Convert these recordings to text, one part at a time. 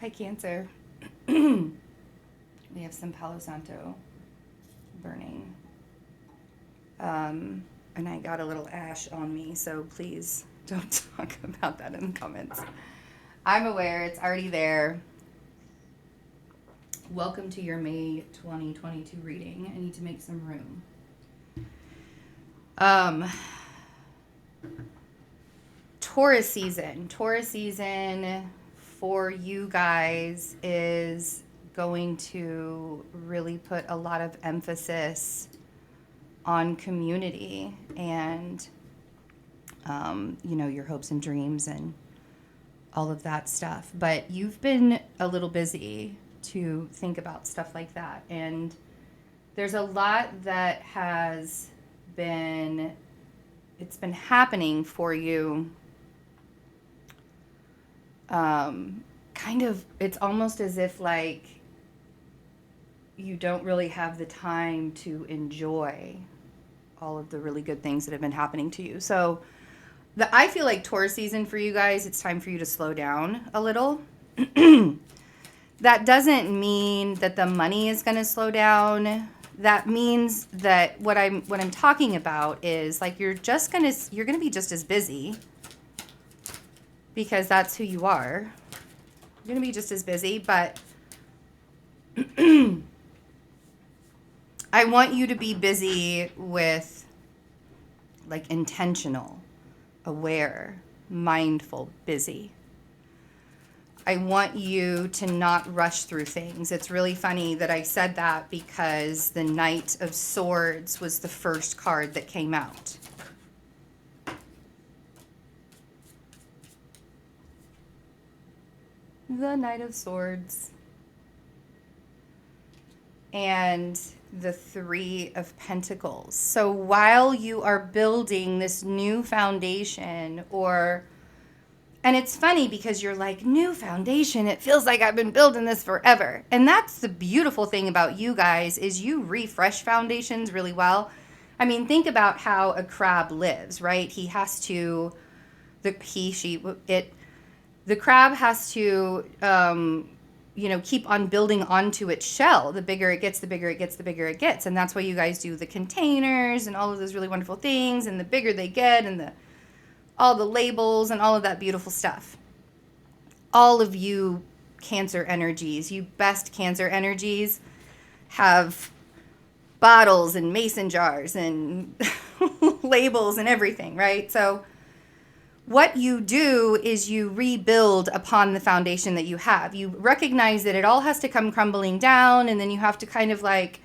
Hi, Cancer. We have some Palo Santo burning. And I got a little ash on me, so please don't talk about that in the comments. I'm aware, it's already there. Welcome to your May 2022 reading. I need to make some room. Taurus season. Taurus season for you guys is going to really put a lot of emphasis on community and, your hopes and dreams and all of that stuff. But you've been a little busy to think about stuff like that. And there's a lot that has been, it's been happening for you. Kind of, it's almost as if like you don't really have the time to enjoy all of the really good things that have been happening to you. So I feel like Taurus season for you guys, it's time for you to slow down a little. That doesn't mean that the money is going to slow down. That means that what I'm talking about is like you're going to be just as busy because that's who you are. You're going to be just as busy, but I want you to be busy with like intentional, aware, mindful, busy. I want you to not rush through things. It's really funny that I said that because the Knight of Swords was the first card that came out. The Knight of Swords. And the Three of Pentacles. So while you are building this new foundation, and it's funny because you're like, new foundation, it feels like I've been building this forever. And that's the beautiful thing about you guys is you refresh foundations really well. I mean, think about how a crab lives, right? He has to, the crab has to, keep on building onto its shell. The bigger it gets, the bigger it gets, the bigger it gets. And that's why you guys do the containers and all of those really wonderful things. And the bigger they get and all the labels and all of that beautiful stuff. All of you Cancer energies, you best Cancer energies, have bottles and mason jars and labels and everything, right? So what you do is you rebuild upon the foundation that you have. You recognize that it all has to come crumbling down, and then you have to kind of like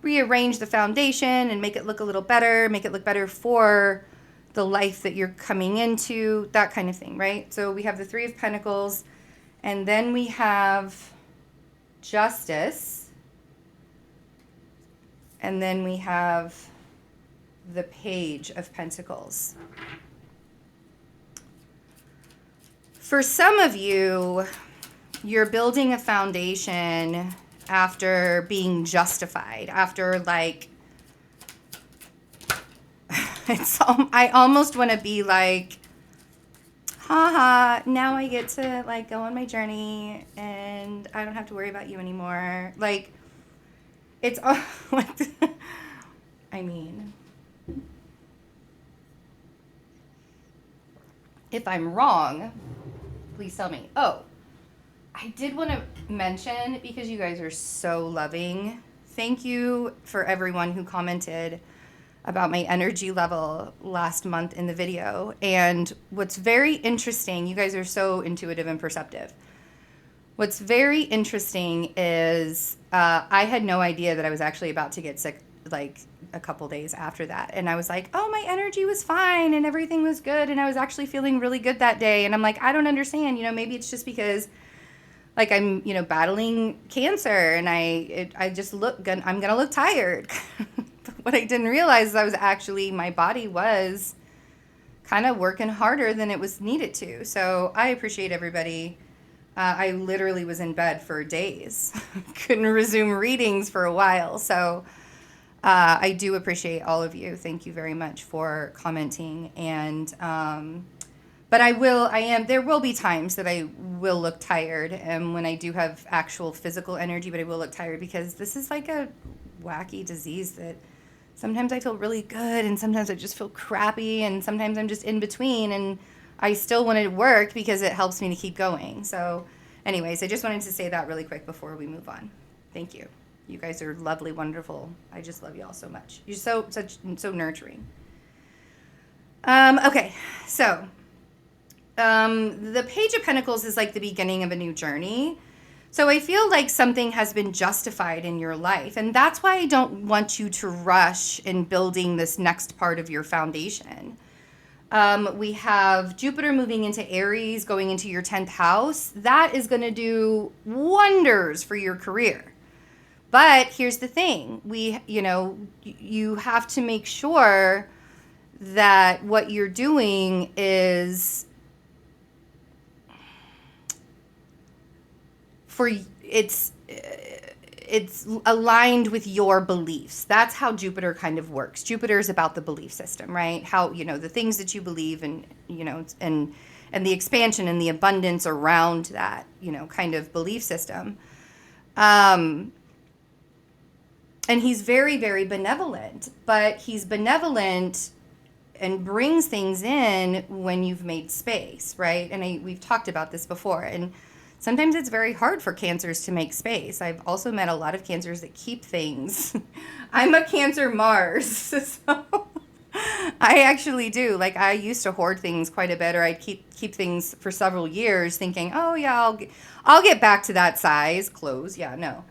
rearrange the foundation and make it look a little better, make it look better for the life that you're coming into, that kind of thing, right? So we have the Three of Pentacles, and then we have Justice, and then we have the Page of Pentacles. For some of you, you're building a foundation after being justified, after like, I almost want to be like, haha, now I get to like go on my journey and I don't have to worry about you anymore. Like, it's like, I mean, if I'm wrong, please tell me. Oh, I did want to mention, because you guys are so loving, thank you for everyone who commented about my energy level last month in the video. And what's very interesting, you guys are so intuitive and perceptive. What's very interesting is I had no idea that I was actually about to get sick like a couple days after that. And I was like, oh, my energy was fine and everything was good. And I was actually feeling really good that day. And I'm like, I don't understand. Maybe it's just because like I'm, battling cancer and I just I'm going to look tired. But what I didn't realize is my body was kind of working harder than it was needed to. So I appreciate everybody. I literally was in bed for days. Couldn't resume readings for a while. So I do appreciate all of you. Thank you very much for commenting and But there will be times that I will look tired, and when I do have actual physical energy, but I will look tired because this is like a wacky disease that sometimes I feel really good and sometimes I just feel crappy, and sometimes I'm just in between, and I still want to work because it helps me to keep going. So anyways, I just wanted to say that really quick before we move on. Thank you. You guys are lovely, wonderful. I just love you all so much. You're so nurturing. Okay, so the Page of Pentacles is like the beginning of a new journey. So I feel like something has been justified in your life. And that's why I don't want you to rush in building this next part of your foundation. We have Jupiter moving into Aries, going into your 10th house. That is going to do wonders for your career. But here's the thing. You have to make sure that what you're doing is it's aligned with your beliefs. That's how Jupiter kind of works. Jupiter is about the belief system, right? How, the things that you believe and, and the expansion and the abundance around that, kind of belief system. And he's very, very benevolent, but he's benevolent and brings things in when you've made space, right? And we've talked about this before. And sometimes it's very hard for Cancers to make space. I've also met a lot of Cancers that keep things. I'm a Cancer Mars, so I actually do. Like, I used to hoard things quite a bit, or I'd keep things for several years thinking, oh yeah, I'll get back to that size. Clothes, yeah, no.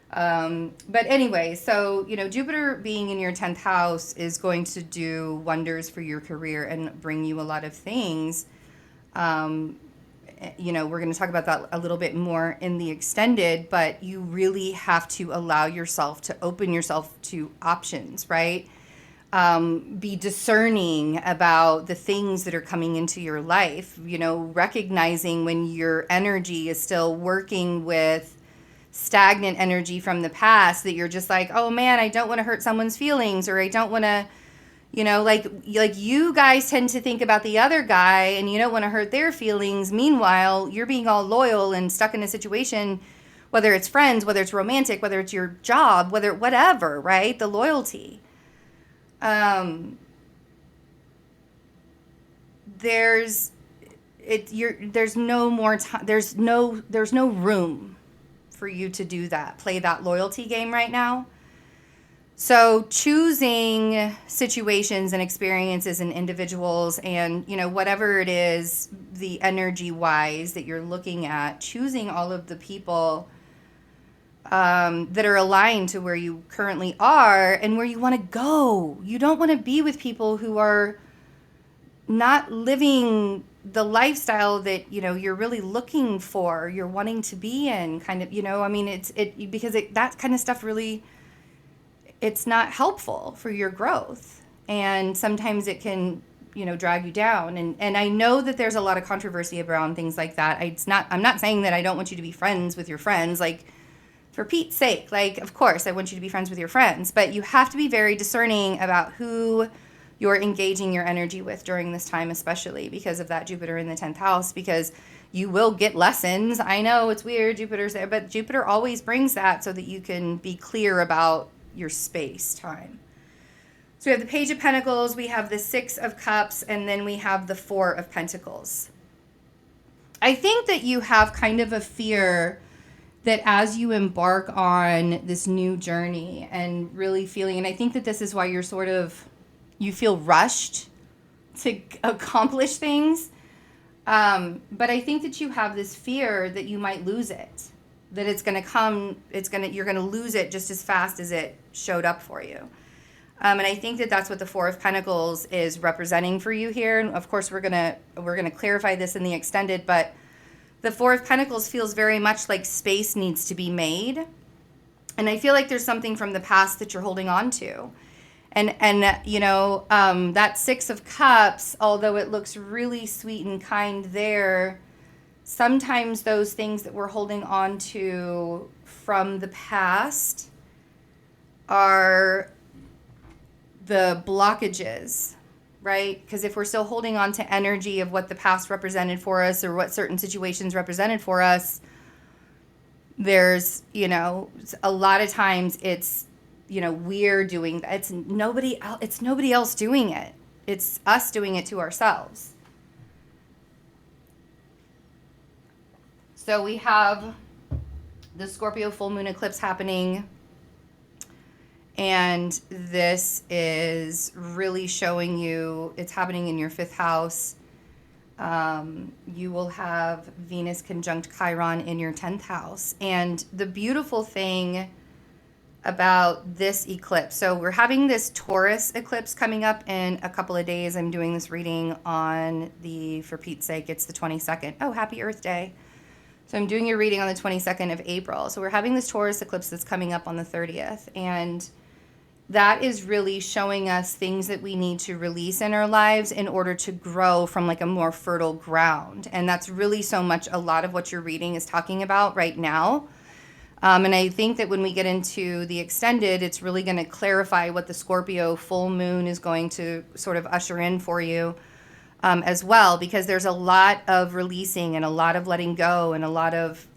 But anyway, so, Jupiter being in your 10th house is going to do wonders for your career and bring you a lot of things. We're going to talk about that a little bit more in the extended, but you really have to allow yourself to open yourself to options, right? Be discerning about the things that are coming into your life, recognizing when your energy is still working with stagnant energy from the past, that you're just like, oh man, I don't want to hurt someone's feelings, or I don't want to, like you guys tend to think about the other guy and you don't want to hurt their feelings. Meanwhile, you're being all loyal and stuck in a situation, whether it's friends, whether it's romantic, whether it's your job, whatever, right? The loyalty. There's no more time. There's no room for you to do that, play that loyalty game right now. So choosing situations and experiences and individuals and, whatever it is, the energy wise that you're looking at, choosing all of the people that are aligned to where you currently are and where you want to go. You don't want to be with people who are not living the lifestyle that, you're really looking for, you're wanting to be in, kind of, because that kind of stuff really, it's not helpful for your growth. And sometimes it can, drag you down. And I know that there's a lot of controversy around things like that. I'm not saying that I don't want you to be friends with your friends, like, for Pete's sake, like, of course I want you to be friends with your friends, but you have to be very discerning about who you're engaging your energy with during this time, especially because of that Jupiter in the 10th house, because you will get lessons. I know it's weird, Jupiter's there, but Jupiter always brings that so that you can be clear about your space time. So we have the Page of Pentacles, we have the 6 of Cups, and then we have the 4 of Pentacles. I think that you have kind of a fear that as you embark on this new journey and really feeling, and I think that this is why you feel rushed to accomplish things. But I think that you have this fear that you might lose it, that you're going to lose it just as fast as it showed up for you. And I think that that's what the 4 of Pentacles is representing for you here. And of course, we're going to clarify this in the extended, but the 4 of Pentacles feels very much like space needs to be made. And I feel like there's something from the past that you're holding on to. And that 6 of Cups, although it looks really sweet and kind there, sometimes those things that we're holding on to from the past are the blockages, right? Because if we're still holding on to energy of what the past represented for us or what certain situations represented for us, there's, a lot of times it's, we're doing that. It's nobody else doing it. It's us doing it to ourselves. So we have the Scorpio full moon eclipse happening. And this is really showing you, it's happening in your 5th house. You will have Venus conjunct Chiron in your 10th house. And the beautiful thing about this eclipse, so we're having this Taurus eclipse coming up in a couple of days. I'm doing this reading on for Pete's sake, it's the 22nd. Oh, happy Earth Day. So I'm doing your reading on the 22nd of April. So we're having this Taurus eclipse that's coming up on the 30th. And that is really showing us things that we need to release in our lives in order to grow from like a more fertile ground. And that's really so much a lot of what your reading is talking about right now. And I think that when we get into the extended, it's really going to clarify what the Scorpio full moon is going to sort of usher in for you as well, because there's a lot of releasing and a lot of letting go and a lot of,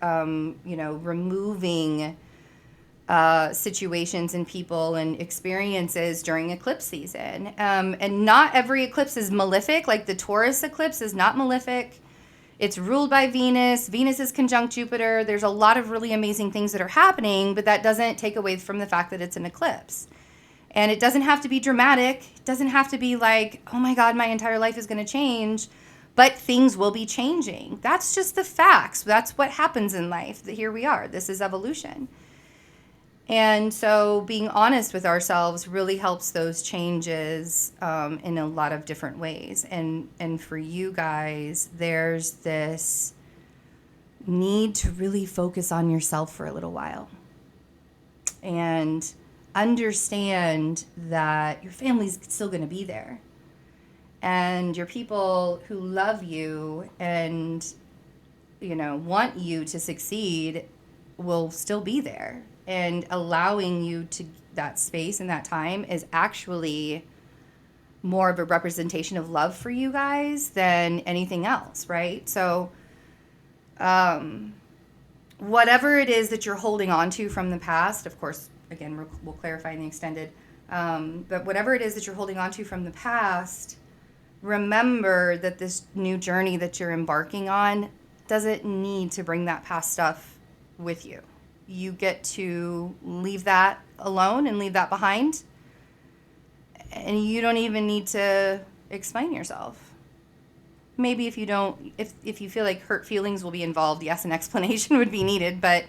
removing situations and people and experiences during eclipse season. And not every eclipse is malefic. Like the Taurus eclipse is not malefic. It's ruled by Venus. Venus is conjunct Jupiter. There's a lot of really amazing things that are happening, but that doesn't take away from the fact that it's an eclipse. And it doesn't have to be dramatic. It doesn't have to be like, oh my God, my entire life is going to change. But things will be changing. That's just the facts. That's what happens in life. Here we are. This is evolution. And so being honest with ourselves really helps those changes in a lot of different ways. And for you guys, there's this need to really focus on yourself for a little while. And understand that your family's still going to be there. And your people who love you and, want you to succeed will still be there. And allowing you to that space and that time is actually more of a representation of love for you guys than anything else, right? So whatever it is that you're holding on to from the past, of course, again, we'll clarify in the extended, but whatever it is that you're holding on to from the past, remember that this new journey that you're embarking on doesn't need to bring that past stuff with you. You get to leave that alone and leave that behind. And you don't even need to explain yourself. Maybe if you don't, if you feel like hurt feelings will be involved, yes, an explanation would be needed, but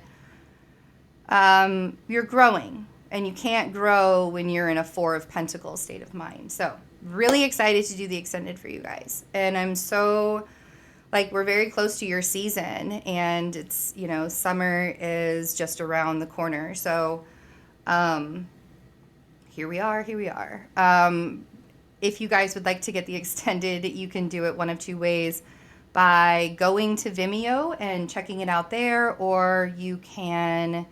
you're growing. And you can't grow when you're in a 4 of Pentacles state of mind. So really excited to do the extended for you guys. And I'm so... we're very close to your season, and it's, summer is just around the corner. So, here we are. If you guys would like to get the extended, you can do it one of 2 ways: by going to Vimeo and checking it out there, or you can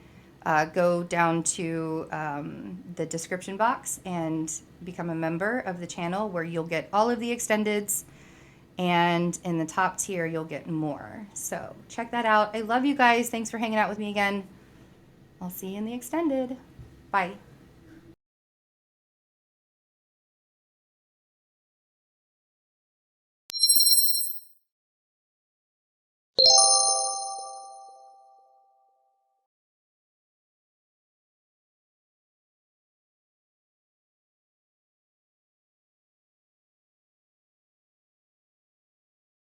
go down to the description box and become a member of the channel, where you'll get all of the extendeds. And in the top tier, you'll get more. So check that out. I love you guys. Thanks for hanging out with me again. I'll see you in the extended. Bye.